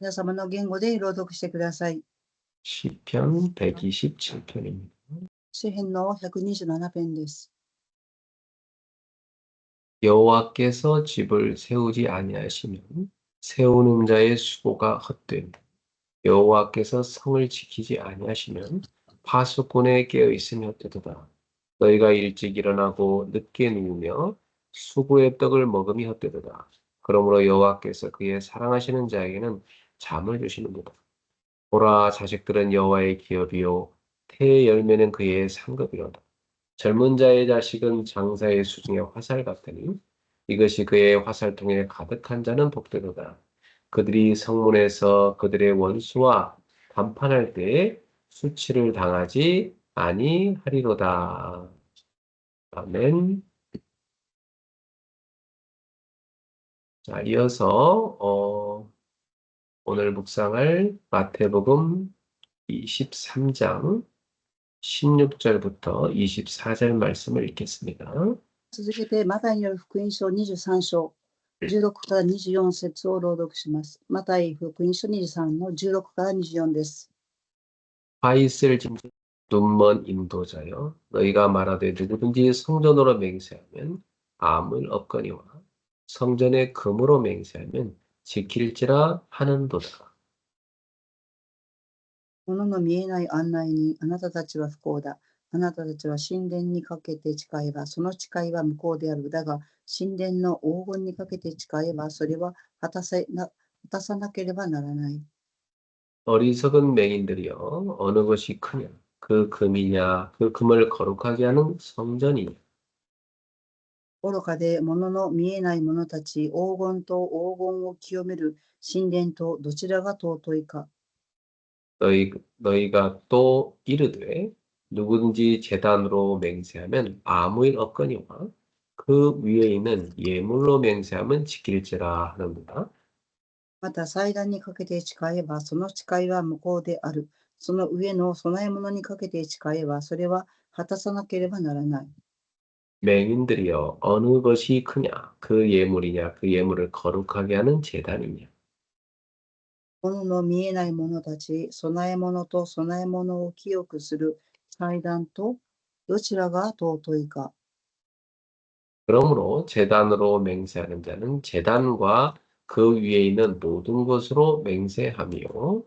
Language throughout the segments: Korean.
皆様の言語で朗読してください。 시편 127편입니다. 詩編の127編です。 여호와께서 집을 세우지 아니하시면 세우는 자의 수고가 헛되니 여호와께서 성을 지키지 아니하시면 파수꾼의 깨어 있음이 헛되도다. 너희가 일찍 일어나고 늦게 누우며 수고의 떡을 먹음이 헛되도다. 그러므로 여호와께서 그의 사랑하시는 자에게는 잠을 주시는도다. 보라, 자식들은 여호와의 기업이요 태의 열매는 그의 상급이로다. 젊은 자의 자식은 장사의 수중의 화살 같으니 이것이 그의 화살통에 가득한 자는 복되도다. 그들이 성문에서 그들의 원수와 담판할 때에 수치를 당하지 아니하리로다. 아멘. 자, 이어서 오늘 묵상할 마태복음 23장 16절부터 24절 말씀을 읽겠습니다. 続けてマタイによる福音書23章16から24節を朗読します。マタイ福音書23の16から24です。 화 있을 짐승 눈먼 인도자여 너희가 말하되 누구든지 성전으로 맹세하면 암을 얻거니와 성전에 금으로 맹세하면 지킬지라 하는도다. 物の見えない案内にあなたたちは不幸だ。あなたたちは神殿にかけて誓えばその誓いは無効である。だが神殿の黄金にかけて誓えばそれは果たさなければならない。 어리석은 맹인들이여 어느 것이 크냐 그 금이냐 그 금을 거룩하게 하는 성전이냐. 愚かで物の見えない者たち、黄金と黄金を清める神殿とどちらが尊いか。 너희가 또 이르되 누구든지 제단으로 맹세하면 아무 일 없거니와 그 위에 있는 예물로 맹세하면 지킬지라 하는도다. また祭壇にかけて誓えばその誓いは無効である。その上の供え物にかけて誓えばそれは果たさなければならない。 맹인들이여 어느 것이 크냐 그 예물이냐 그 예물을 거룩하게 하는 제단이냐. 物の見えない者たち、供え物と供え物を清くする祭壇とどちらが尊いか。 그러므로 제단으로 맹세하는 자는 제단과 그 위에 있는 모든 것으로 맹세하며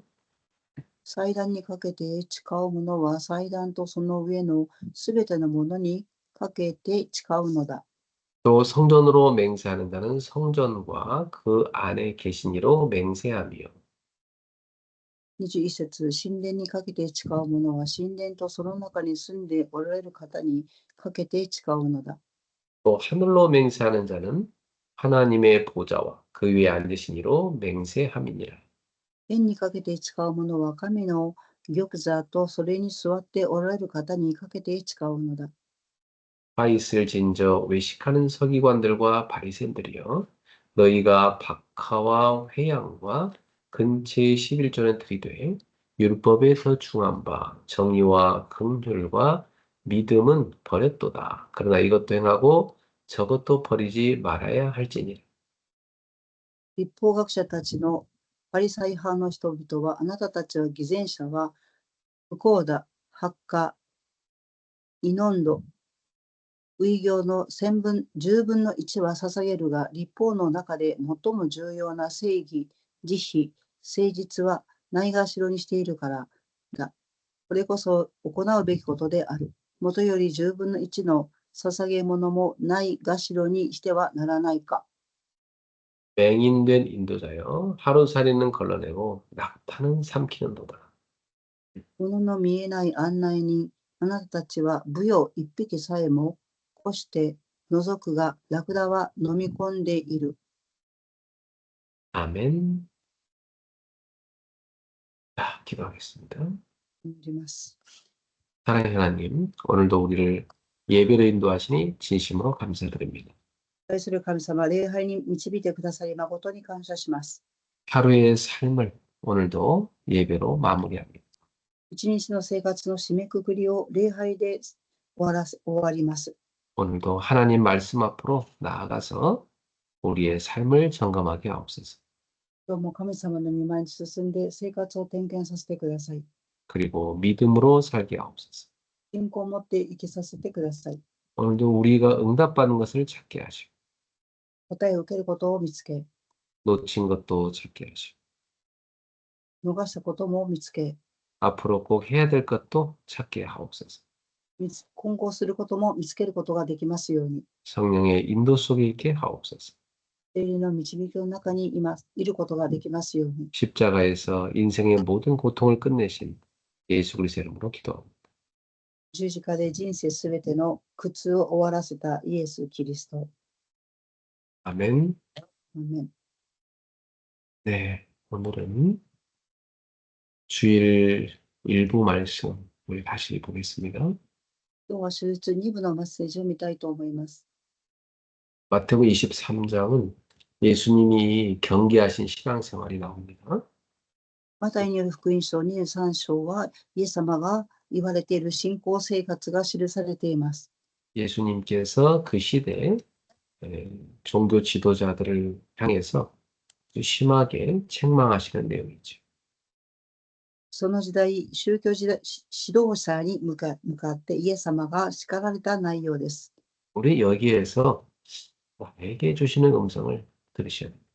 祭壇にかけて誓う者は祭壇とその上のすべてのものにかけて誓うのだ。 또 성전으로 맹세하는 자는 성전과 그 안에 계신 이로 맹세하며 21節、神殿にかけて誓う者は神殿とその中に住んでおられる方にかけて誓うのだ。 또 하늘로 맹세하는 자는 하나님의 보좌와 그 위에 앉으신 이로 맹세함이니라. 天にかけて誓う者は神の玉座とそれに座っておられる方にかけて誓うのだ。 화 있을 진저 외식하는 서기관들과 바리새인들이여 너희가 박하와 회양과 근체의 11조는 들이되 율법에 더 중한 바 정의와 긍휼과 믿음은 버렸도다. 그러나 이것도 행하고 저것도 버리지 말아야 할지니라. 立法学者たちのパリサイ派の人々はあなたたちは偽善者は不幸だ、発火、イノンド、異行の10分の1は捧げるが、立法の中で最も重要な正義、慈悲、誠実はないがしろにしているからだ。これこそ行うべきことである。もとより10分の1の捧げ物もないがしろにしてはならないか。 맹인된 인도자여 하루살이는 걸러내고 낙타는 삼키는도다. 物の見えない案内人、あなたたちは舞踊一匹さえもこして除くが、ラクダは飲み込んでいる。 아멘. 자, 기도하겠습니다. 祈ります。 사랑의 하나님, 오늘도 우리를 예배로 인도하시니 진심으로 감사드립니다. 愛する神様、礼拝に導いてくださり誠に感謝します。 하루의 삶을 오늘도 예배로 마무리합니다. 一日の生活の締めくくりを礼拝で終わります。 오늘도 하나님 말씀 앞으로 나아가서 우리의 삶을 점검하게 하옵소서. 今日も神様の御前に進んで生活を点検させてください。 그리고 믿음으로 살게 하옵소서. 信仰を持って生きさせてください。 오늘도 우리가 응답받는 것을 찾게 하시고 答えを受けることを見つけ、 놓친 것도 찾게 하시고 逃したことも見つけ、 앞으로 꼭 해야 될 것도 찾게 하옵소서. 今後することも見つけることができますように、 성령의 인도 속에 있게 하옵소서. 聖霊の導きの中に今いることができますように、 십자가에서 인생의 모든 고통을 끝내신 예수 그리스도 이름으로 기도합니다. 十字架で人生すべての苦痛を終わらせたイエス・キリスト。 아멘. アーメン。 네, 오늘은 주일 일부 말씀을 다시 보겠습니다. 今日は手術2部のメッセージを見たいと思います。 마태복음 23장은 예수님이 경계하신 신앙생활이 나옵니다. マタイによる福音書23章は、イエス様が言われている信仰生活が記されています。 예수님께서 그 시대에 종교 지도자들을 향해서 심하게 책망하시는 내용이죠. その時代、宗教指導者に向かってイエス様が叱られた内容です。 우리 여기에서 나에게 주시는 음성을 들으셔야 됩니다.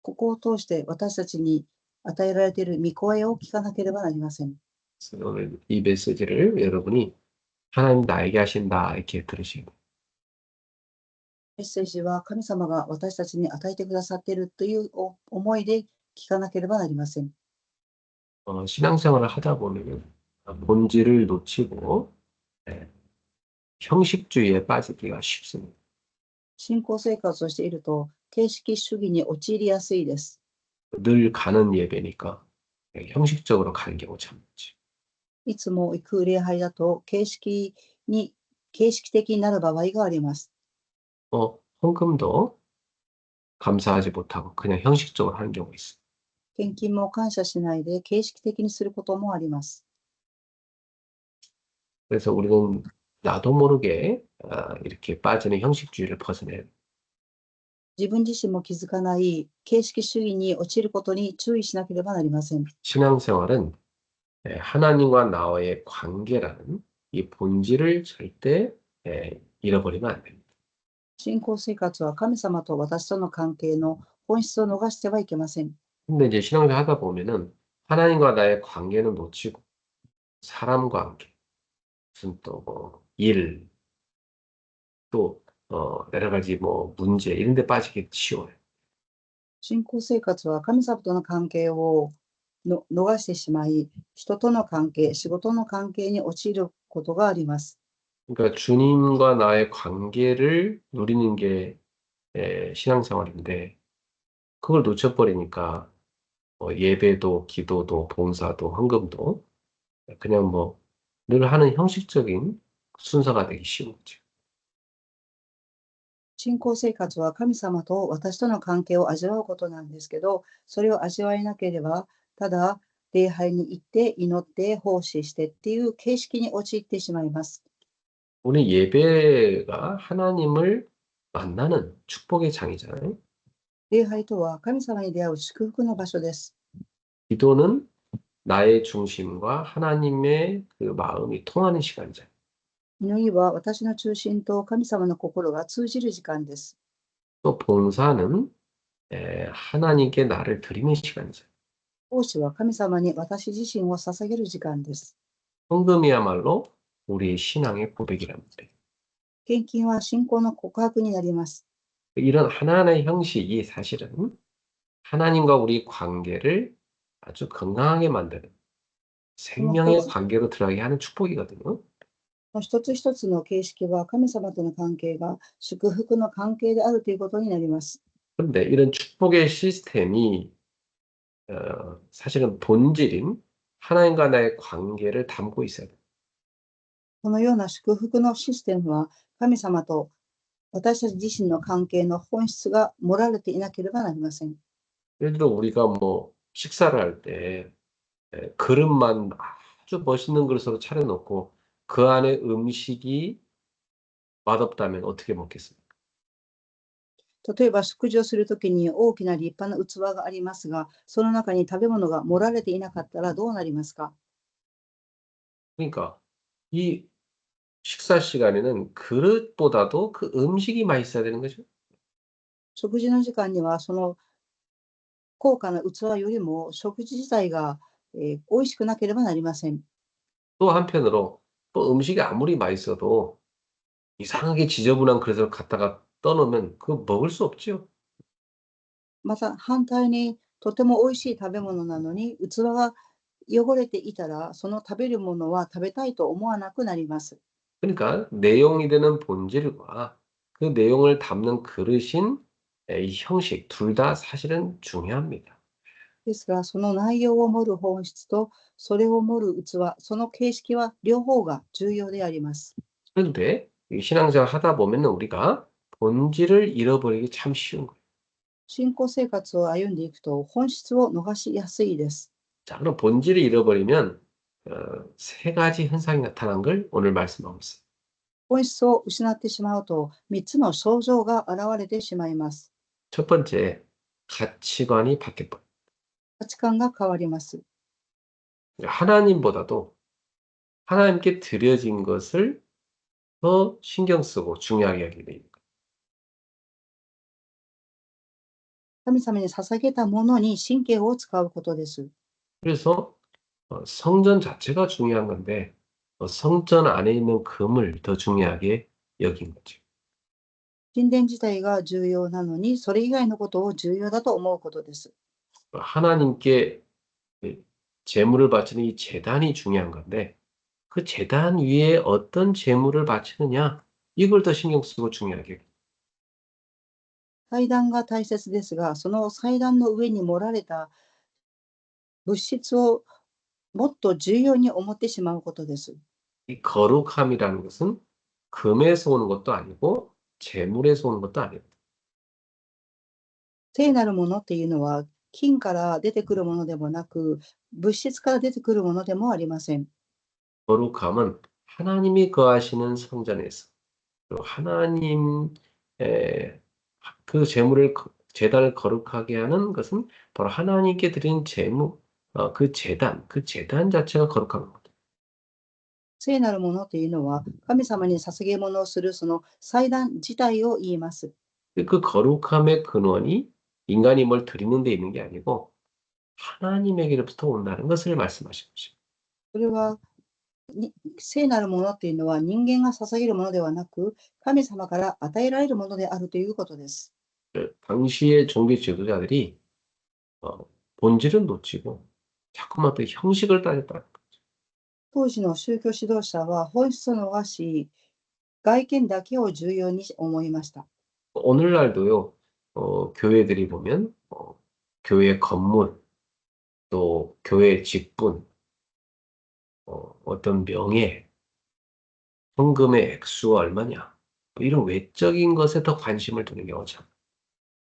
ここを通して私たちに与えられている御声を聞かなければなりません。 그래서 오늘 이 메시지를 여러분이 하나님 나에게 하신다 이렇게 들으셔야 돼요. メッセージは神様が私たちに与えてくださっているという思いで聞かなければなりません。 신앙생활을 하다 보면 본질을 놓치고 형식주의에 빠지기가 쉽습니다. 信仰生活をしていると形式主義に陥りやすいです。 늘 가는 예배니까 형식적으로 가는 경우 참 많지. いつも行く礼拝だと形式的になる場合があります。 헌금도 감사하지 못하고 그냥 형식적으로 하는 경우가 있어. 献金も感謝しないで形式的にすることもあります。 그래서 우리는 나도 모르게 이렇게 빠지는 형식주의를 벗어내야 돼. 自分自身も気づかない形式主義に陥ることに注意しなければなりません。 신앙생활은 하나님과 나와의 관계라는 이 본질을 절대 잃어버리면 안 됩니다. 信仰生活は神様と私との関係の本質を逃してはいけません。 근데 이제 신앙생활 하다 보면은 하나님과 나의 관계는 놓치고 사람 관계, 무슨 또 뭐 일, 또 여러 가지 뭐 문제 이런 데 빠지기 쉬워요. 信仰生活は神様との関係を逃してしまい、人との関係、仕事の関係に陥ることがあります。 그러니까 주님과 나의 관계를 누리는 게 신앙생활인데 그걸 놓쳐버리니까 예배도, 기도도, 봉사도, 헌금도 그냥 뭐 늘 하는 형식적인 순서가 되기 쉬운 거죠. 信仰生活は神様と私との関係を味わうことなんですけど、それを味わえなければ、ただ礼拝に行って祈って奉仕してっていう形式に陥ってしまいます。 우리 예배가 하나님을 만나는 축복의 장이잖아요. 礼拝とは神様に出会う祝福の場所です。 기도는 나의 중심과 하나님의 그 마음이 통하는 시간이잖아요. 祈りは私の中心と神様の心が通じる時間です。 또 봉사는 하나님께 나를 드리는 시간이죠. 奉仕は神様に私自身を捧げる時間です。 헌금이야말로 우리의 신앙의 고백이랍니다. 献金は信仰の告白になります。 이런 하나하나의 형식이 사실은 하나님과 우리 관계를 아주 건강하게 만드는 생명의 관계로 들어가게 하는 축복이거든요. 一つ一つの形式は神様との関係が祝福の関係であるということになります。 그런데 이런 축복의 시스템이 사실은 본질인 하나님과 나의 관계를 담고 있어야 돼요. このような祝福のシステムは神様と私たち自身の関係の本質が盛られていなければなりません。 예를 들어 우리가 뭐 식사를 할 때 그릇만 아주 멋있는 그릇으로 차려놓고 그 안에 음식이 맛없다면 어떻게 먹겠습니까? 例えば食事をするときに大きな立派な器がありますが、その中に食べ物が盛られていなかったらどうなりますか？ 그러니까 이 식사 시간에는 그릇보다도 그 음식이 맛있어야 되는 거죠. 食事の時間にはその高価な器よりも食事自体が、美味しくなければなりません。 또 한편으로 또 음식이 아무리 맛있어도 이상하게 지저분한 그릇을 갖다가 떠놓으면 그거 먹을 수 없죠. また反対にとても美味しい食べ物なのに器が汚れていたらその食べるものは食べたいと思わなくなります。 그러니까 내용이 되는 본질과 그 내용을 담는 그릇인 이 형식 둘 다 사실은 중요합니다. ですがその内容を盛る本質とそれを盛る器、その形式は両方が重要であります。 그런데 이 신앙생활 하다 보면은 우리가 본질을 잃어버리기 참 쉬운 거예요. 信仰生活を歩んでいくと本質を逃しやすいです。 자, 그럼 본질을 잃어버리면 세 가지 현상이 나타난 걸 오늘 말씀하고 있어요. 本質を失ってしまうと3つの症状が現れてしまいます。 첫 번째, 가치관이 바뀌어버려요. 価値観が変わります。 하나님보다도 하나님께 드려진 것을 더 신경 쓰고 중요하게 하게 됩니다. 神様に捧げたものに神経を使うことです。 그래서 성전 자체가 중요한 건데 성전 안에 있는 금을 더 중요하게 여긴 거죠. 神殿自体が重要なのに、それ以外のことを重要だと思うことです。 하나님께 제물을 바치는 이 제단이 중요한 건데 그 제단 위에 어떤 제물을 바치느냐 이걸 더 신경 쓰고 중요하게. 祭壇が大切ですが、その祭壇の上に盛られた物質をもっと重要に思ってしまうことです。 이 거룩함이라는 것은 금에서 오는 것도 아니고 재물에서 오는 것도 아닙니다. 聖なるものっていうのは、金から出てくるものでもなく、物質から出てくるものでもありません。 거룩함은 하나님이 거하시는 성전에서 또 하나님의 그 재물을 제단을 거룩하게 하는 것은 바로 하나님께 드린 재물 그 제단 자체가 거룩한 겁니다. 聖なるものっていうのは、神様に捧げ物をするその祭壇自体を言います。 그 거룩함의 근원이 인간이 뭘 드리는 데 있는 게 아니고 하나님에게로부터 온다는 것을 말씀하신 것입니다. それは聖なるものっていうのは人間が捧げるものではなく、神様から与えられるものであるということです。 당시의 종교 지도자들이 본질은 놓치고 자꾸만 그 형식을 따졌다. 当時の宗教指導者は本質を逃し、外見だけを重要に思いました。 오늘날도요, 교회들이 보면 교회 건물, 또 교회 직분, 어떤 명예, 헌금의 액수가 얼마냐, 뭐 이런 외적인 것에 더 관심을 두는 경우가 참.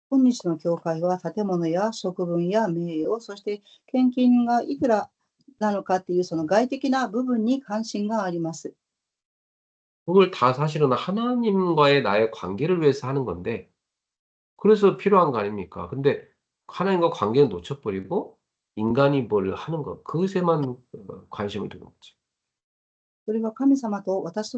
今日の教会は建物や職分や名誉、そして献金がいくらなのかっていうその外的な部分に関心があります。 그걸 다 사실은 하나님과의 나의 관계를 위해서 하는 건데, 그래서 필요한 거 아닙니까? 근데 하나님과 관계는 놓쳐버리고 인간이 뭘 하는 것, 그것에만 관심을 두는 거죠. それは神様と私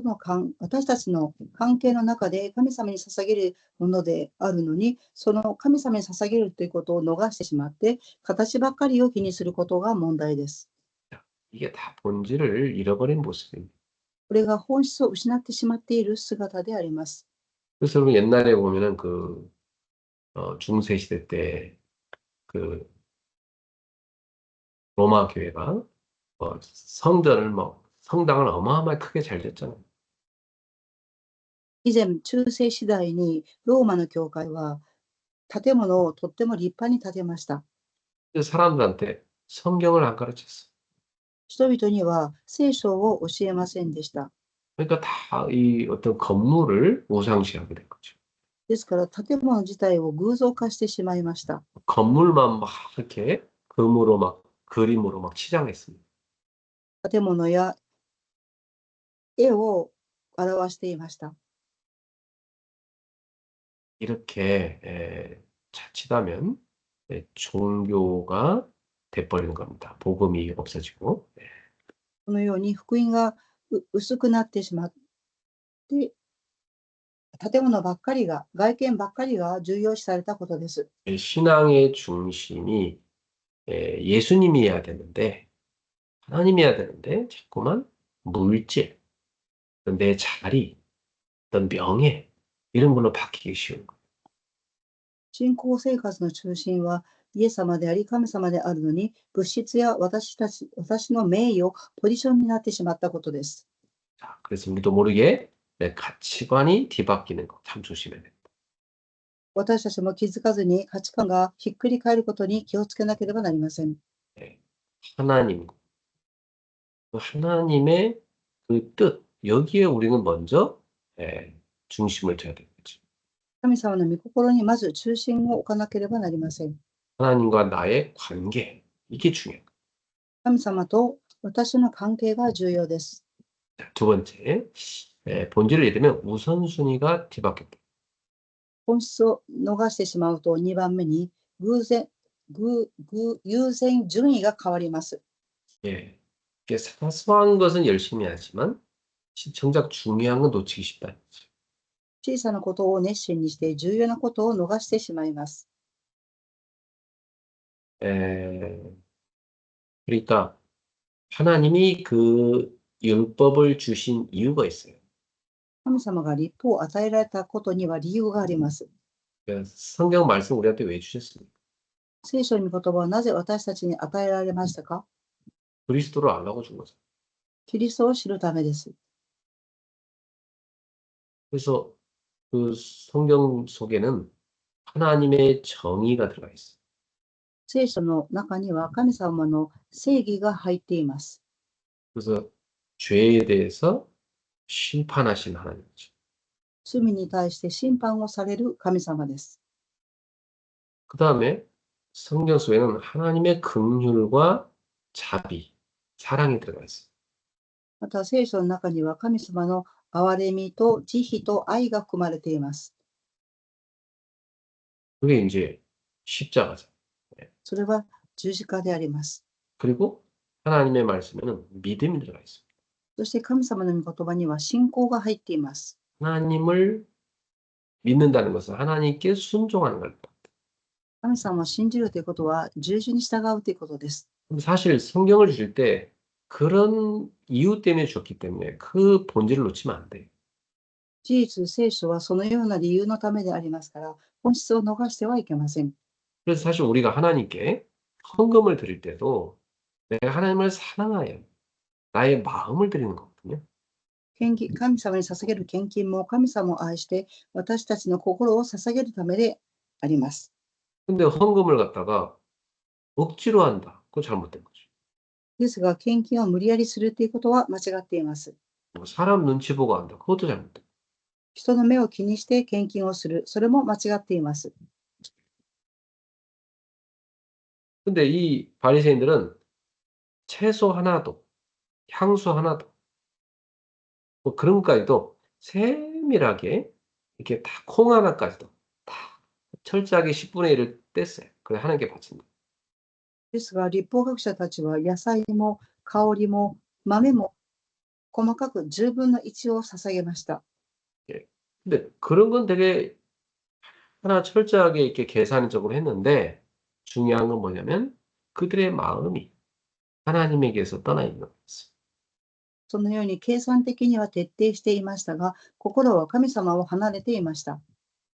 たちの関係の中で神様に捧げるものであるのに、その神様に捧げるということを逃してしまって、形ばっかりを気にすることが問題です。 이게 다 본질을 잃어버린 모습입니다. これが本質を失ってしまっている姿であります。 그래서 여러분 옛날에 보면은 중세 시대 때 그 로마 교회가 성당을 어마어마하게 크게 잘 졌잖아요. 以前、中世時代にローマの教会は建物をとっても立派に建てました。 그래서 사람들한테 성경을 안 가르쳤어. 人々には聖書を教えませんでした。 그러니까 다 이 어떤 건물을 우상시하게 된 거죠. ですから建物自体を偶像化してしまいました。 건물만 막 이렇게 금으로 막 그림으로 막 치장했습니다. 建物や絵を表していました。 이렇게 자칫하면 종교가 돼버리는 겁니다. 복음이 없어지고. このように福音が薄くなってしまって、建物ばっかりが、外見ばっかりが重要視されたことです。 신앙의 중심이 예수님이어야 되는데, 하나님이어야 되는데, 자꾸만 물질, 내 자리, 어떤 명예, 이런 걸로 바뀌기 쉬운 거예요. 信仰生活の中心はイエス様であり神様であるのに、物質や私の名誉、ポジションになってしまったことです。 자, 그래서 우리도 모르게 내 가치관이 뒤바뀌는 거 참 조심해야 됩니다. 私たちも気づかずに価値観がひっくり返ることに気をつけなければなりません。 하나님, 하나님의 그 뜻, 여기에 우리는 먼저 중심을 둬야 되는 거죠. 神様の御心にまず中心を置かなければなりません。 하나님과 나의 관계, 이게 중요해요. 神様と私の関係が重要です。 두 번째, 본질을 잃으면 우선순위가 뒤바뀌었다. 本質を逃してしまうと2番目に優先順位が変わります。 예, 이게 사소한 것은 열심히 하지만 정작 중요한 건 놓치기 쉽다. 小さなことを熱心にして重要なことを逃してしまいます。 그러니까 하나님이 그 율법을 주신 이유가 있어요. 神様が律法を与えられたことには理由があります。 성경 말씀 우리한테 왜 주셨습니까? 聖書の御言葉はなぜ私たちに与えられましたか？ 그리스도를 알라고 준 거죠. キリストを知るためです。 그래서 그 성경 속에는 하나님의 정의가 들어가 있어요. 聖書の中には神様の正義が入っています。 그래서 죄에 대해서 심판하신 하나님이죠. 罪に対して審判をされる神様です。 그 다음에 성경 속에는 하나님의 긍휼과 자비, 사랑이 들어가 있어요. また聖書の中には神様の憐れみと慈悲と愛が含まれています。 그게 이제 십자가죠. それは十字架であります。 그리고 하나님의 말씀에는 믿음이 들어가 있습니다. そして神様の御言葉には信仰が入っています。 하나님을 믿는다는 것은 하나님께 순종하는 걸. 神様を信じるということは従順に従うということです。 사실 성경을 주실 때 그런 이유 때문에 줬기 때문에 그 본질을 놓치면 안 돼요. 事実、聖書はそのような理由のためでありますから、本質を逃してはいけません。 그래서 사실 우리가 하나님께 헌금을 드릴 때도 내가 하나님을 사랑하여 나의 마음을 드리는 거거든요. 神様に捧げる献金も神様を愛して私たちの心を捧げるためであります。 근데 헌금을 갖다가 억지로 한다. 그거 잘못된 거죠. ですが、献金を無理やりするということは間違っています。 사람 눈치 보고 한다. 그것도 잘못된 거죠. 人の目を気にして献金をする、それも間違っています。 근데 이 바리새인들은 채소 하나도, 향수 하나도, 뭐 그런 것까지도 세밀하게 이렇게 다 콩 하나까지도 다 철저하게 10분의 1을 뗐어요. 그래 하나님께 바칩니다. ですが、律法学者たちは野菜も香りも豆も細かく10分の1を捧げました。 근데 그런 건 되게 하나 철저하게 이렇게 계산적으로 했는데 중요한 건 뭐냐면 그들의 마음이 하나님에게서 떠나 있는 거였어요. そのように計算的には徹底していましたが、心は神様を離れていました。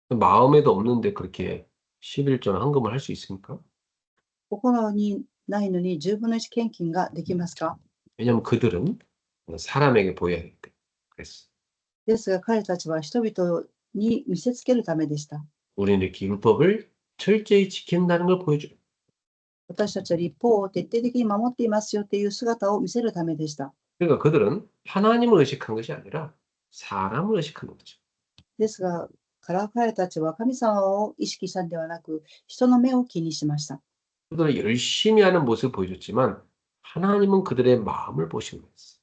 마음에도 없는데 그렇게 11조 헌금을 할 수 있습니까? 心にないのに10分の1献金ができますか？ 왜냐하면 그들은 사람에게 보여야 되기 때문에 그랬어요. ですが、彼たちは人々に見せつけるためでした。 우리는 이렇게 율법을 철저히 지킨다는 걸 보여줘요. 私たちは律法を徹底的に守っていますよという姿を見せるためでした。 그러니까 그들은 하나님을 의식한 것이 아니라 사람을 의식한 거죠. ですが、彼たちは神様を意識したのではなく、人の目を気にしました。 그들은 열심히 하는 모습을 보여줬지만 하나님은 그들의 마음을 보시는 거였어요.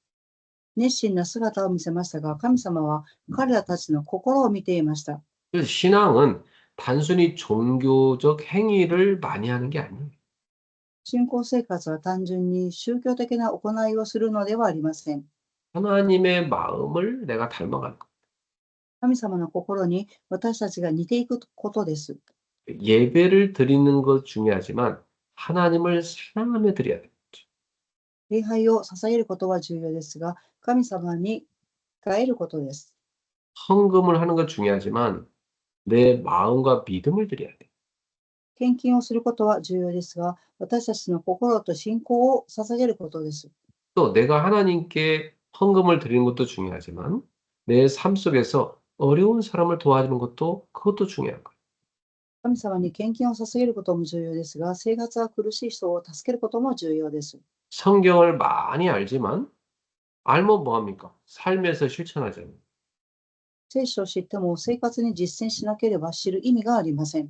熱心な姿を見せましたが、神様は彼らたちの心を見ていました。 그래서 신앙은 단순히 종교적 행위를 많이 하는 게 아니에요. 信仰生活は単純に宗教的な行いをするのではありません。 하나님의 마음을 내가 닮아가는 것. 神様の心に私たちが似ていくことです。 예배를 드리는 것 중요하지만 하나님을 사랑하며 드려야 돼요. 礼拝を捧げることは重要ですが、神様に仕えることです。 헌금을 하는 것 중요하지만 내 마음과 믿음을 드려야 돼. 献金をすることは重要ですが、私たちの心と信仰を捧げることです。 또 내가 하나님께 헌금을 드리는 것도 중요하지만 내 삶 속에서 어려운 사람을 도와주는 것도 그것도 중요한 거예요. 神様に献金を捧げることも重要ですが、生活が苦しい人を助けることも重要です。 성경을 많이 알지만 알면 뭐합니까? 삶에서 실천하잖아요. 聖書を知っても生活に実践しなければ知る意味がありません。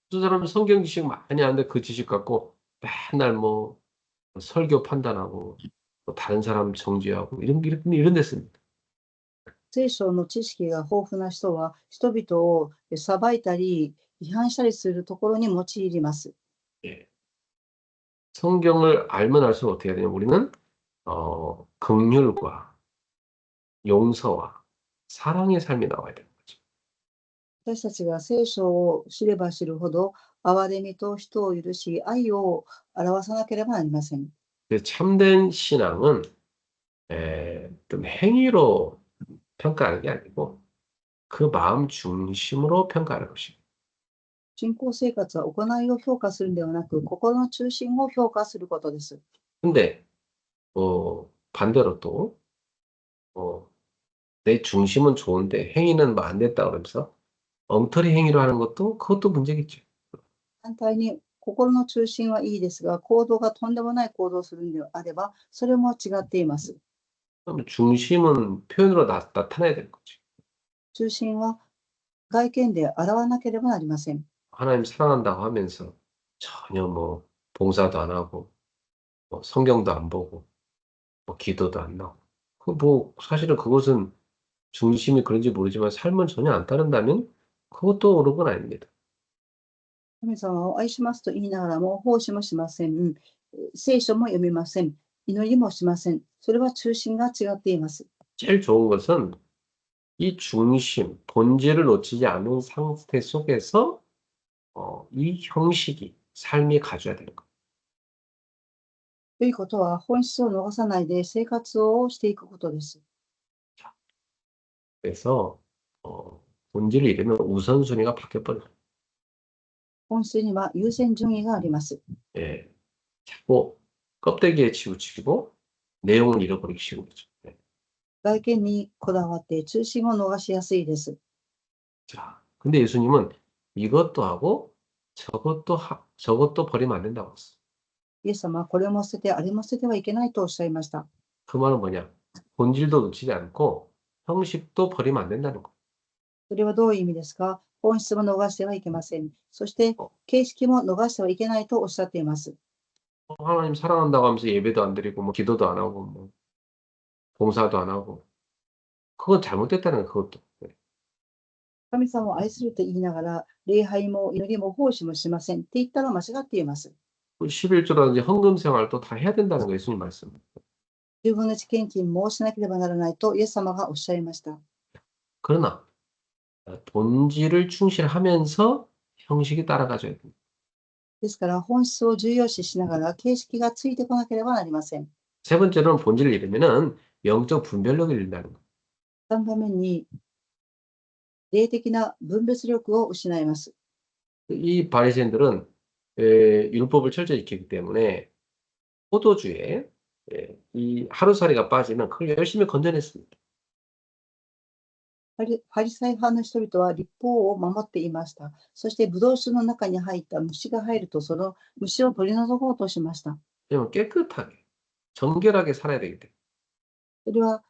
어떤 사람은 성경 지식 많이 아는데 그 지식 갖고 맨날 뭐 설교 판단하고 뭐 다른 사람 정죄하고 이런 데 씁니다. 聖書の知識が豊富な人は、人々を裁いたり、批判したりするところに用います。 예. 성경을 알면 알수록 어떻게 해야 되냐? 우리는 긍휼과 용서와 사랑의 삶이 나와야 되는 거죠. 私たちが聖書を知れば知るほど、憐れみと人を許し、愛を表さなければなりません。 그래서 참된 신앙은 좀 행위로 평가하는 게 아니고 그 마음 중심으로 평가하는 것입니다. 信仰生活は行いを評価するのではなく、心の中心を評価することです。 근데 반대로 또 내 중심은 좋은데 행위는 뭐 안 됐다 그러면서 엉터리 행위로 하는 것도 그것도 문제겠죠. 反対に、心の中心はいいですが、行動がとんでもない行動をするのであれば、それも違っています。 그럼 중심은 표현으로 나타나야 되는 거죠. 中心は外見で表わなければなりません。 하나님 사랑한다고 하면서 전혀 뭐 봉사도 안 하고 뭐 성경도 안 보고 뭐 기도도 안 나오고 뭐 사실은 그것은 중심이 그런지 모르지만 삶은 전혀 안 따른다면 그것도 옳은 건 아닙니다. 神様を愛しますと言いながらも、奉仕もしません。聖書も読みません。祈りもしません。それは中心が違っています。 제일 좋은 것은 이 중심, 본질을 놓치지 않은 상태 속에서 이 형식이 삶이 가져야 되는 거예요. ということは、本質を逃さないで生活をしていくことです。 그래서 본질을 잃으면 우선순위가 바뀌어버려요. 本質には優先順位があります。 예, 자꾸 껍데기에 치우치고 내용을 잃어버리기 쉬운 거죠. 네. 外見にこだわって中心を逃しやすいです。 자, 근데 예수님은 이것도 하고 저것도 버리면 안 된다고 했어. イエス様はこれも捨てて、あれも捨ててはいけないとおっしゃいました。 그 말은 뭐냐? 본질도 놓치지 않고 형식도 버리면 안 된다는 거. それはどういう意味ですか？本質も逃してはいけません。そして、形式も逃してはいけないとおっしゃっています。 하나님 사랑한다고 하면서 예배도 안 드리고 뭐 기도도 안 하고 뭐 봉사도 안 하고 그건 잘못됐다는 거예요. 그것도. 네. 神様を愛すると言いながら、礼拝も祈りも奉仕もしませんって言ったら間違っています。 11조라든지 헌금 생활도 다 해야 된다는 거 예수님 말씀. 10分の1献金もしなければならないとイエス様がおっしゃいました。 그러나 본질을 충실하면서 형식이 따라가줘야 됩니다. ですから、本質を重要視しながら形式がついてこなければなりません。 세 번째로는 본질을 잃으면은 영적 분별력을 잃는다는 거. 3番目に、霊的な分別力を失います。 이 바리새인들은 율법을 철저히 지키기 때문에 포도주에 이 하루살이가 빠지면 그걸 열심히 건져냈습니다. パリサイ派の人々は律法を守っていました。そして、ブドウ酒の中に入った虫が入ると、その虫を取り除こうとしました。 왜냐면 깨끗하게, 정결하게 살아야 되기 때문에. それは、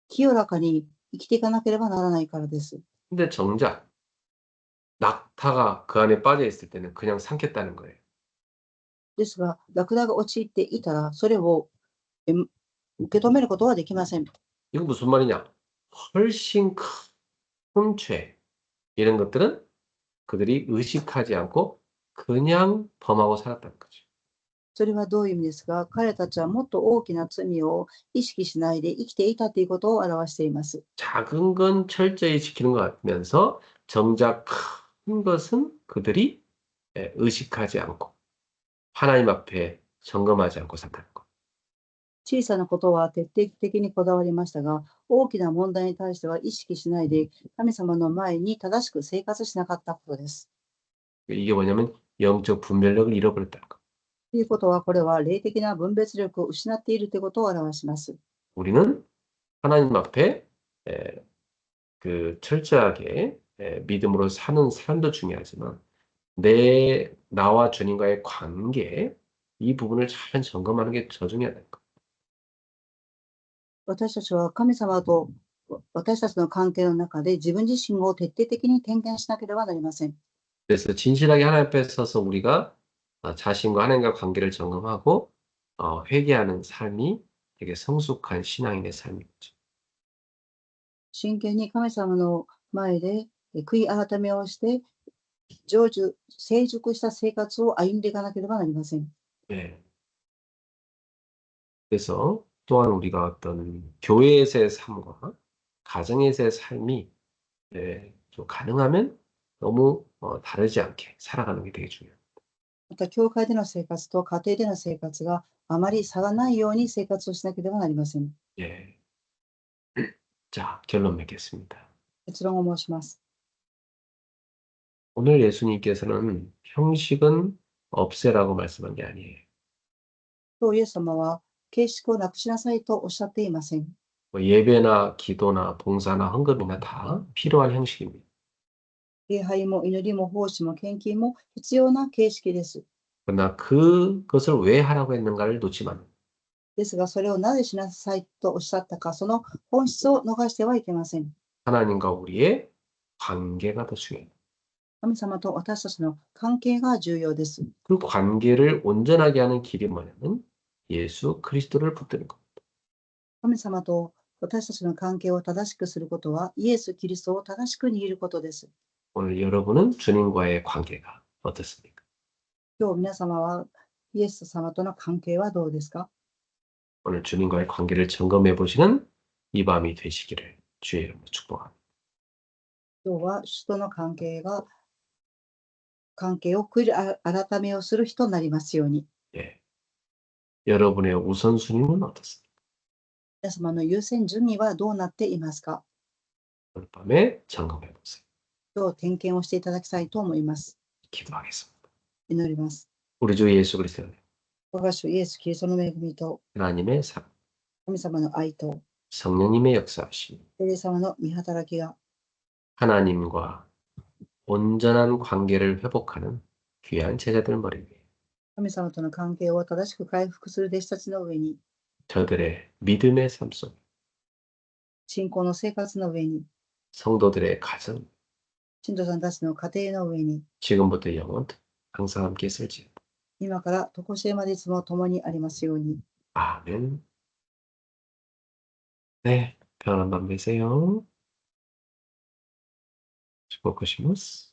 清らかに生きていかなければならないからです。 근데 정작 낙타가 그 안에 빠져 있을 때는 그냥 삼켰다는 거예요. ですが、ラクダが陥っていたら、それを受け止めることはできません。 이거 무슨 말이냐? 훨씬 큰 죄 이런 것들은 그들이 의식하지 않고 그냥 범하고 살았다는 거죠. それはどういう意味ですか？彼たちはもっと大きな罪を意識しないで生きていたということを表しています。 작은 건 철저히 지키는 것 같으면서 정작 큰 것은 그들이 의식하지 않고 하나님 앞에 점검하지 않고 산다는 것. 小さなことは徹底的にこだわりましたが、大きな問題に対しては意識しないで、神様の前に正しく生活しなかったことです。 이게 뭐냐면 영적 분별력을 잃어버렸다는 것. ということは、これは霊的な分別力を失っているということを表します。 우리는 하나님 앞에 철저하게 믿음으로 사는 삶도 중요하지만 나와 주님과의 관계, 이 부분을 잘 점검하는 게 더 중요하다는 거. 私たちは神様と私たちの関係の中で自分自身を徹底的に点検しなければなりません。 그래서 진실하게 하나님 앞에 서서 우리가 자신과 하나님과 관계를 점검하고 회개하는 삶이 되게 성숙한 신앙인의 삶이죠. 真剣に神様の前で悔い改めをして、成熟した生活を歩んでいかなければなりません。 네. 그래서 또한 우리가 어떤 교회에서의 삶과 가정에서의 삶이 좀 가능하면 너무 다르지 않게 살아가는 게 되게 중요해요. また、教会での生活と家庭での生活があまり差がないように生活をしなければなりません。 예. 자, 결론 맺겠습니다. 結論を申します。 오늘 예수님께서는 형식은 없애라고 말씀한 게 아니에요. 今日イエス様は形式をなくしなさいとおっしゃっていません。 뭐 예배나 기도나 봉사나 헌금이나 다 필요한 형식입니다. 礼拝も祈りも奉仕も献金も必要な形式です。 그러나 그것을 왜 하라고 했는가를 놓지 마. ですが、それをなぜしなさいとおっしゃったか、その本質を逃してはいけません。 하나님과 우리의 관계가 더 중요해요. 神様と私たちの関係が重要です。 그 관계를 온전하게 하는 길이 뭐냐면 예수 그리스도를 붙드는 것. 神様と私たちの関係を正しくすることは、イエス・キリストを正しく握ることです。 오늘 여러분은 주님과의 관계가 어떻습니까? 今日皆様はイエス様との関係はどうですか？ 오늘 주님과의 관계를 점검해 보시는 이 밤이 되시기를 주의 이름으로 축복합니다. 今日は主との関係を悔い改めをする日となりますように。 예. 여러분의 우선순위는 어떻습니까? 皆様の優先順位はどうなっていますか？ 오늘 밤에 점검해 보세요. 今日点検をしていただきたいと思います。 기도하겠습니다. 祈ります。 우리 주 예수 그리스도의 我が主イエス・キリストの恵みと 하나님의 사랑, 神様の愛と 성령님의 역사하심, 聖霊様の御働きが 하나님과 온전한 관계를 회복하는 귀한 제자들 머리 위에 神様との関係を正しく回復する弟子たちの上に、 저들의 믿음의 삶 속, 信仰の生活の上に、 성도들의 가정, 信徒さんたちの家庭の上に、 지금부터 영원토록 항상 함께 있을지어다. 今から常しえまでいつも共にありますように。 아멘. 네, 편안한 밤 되세요. 축복하시면서.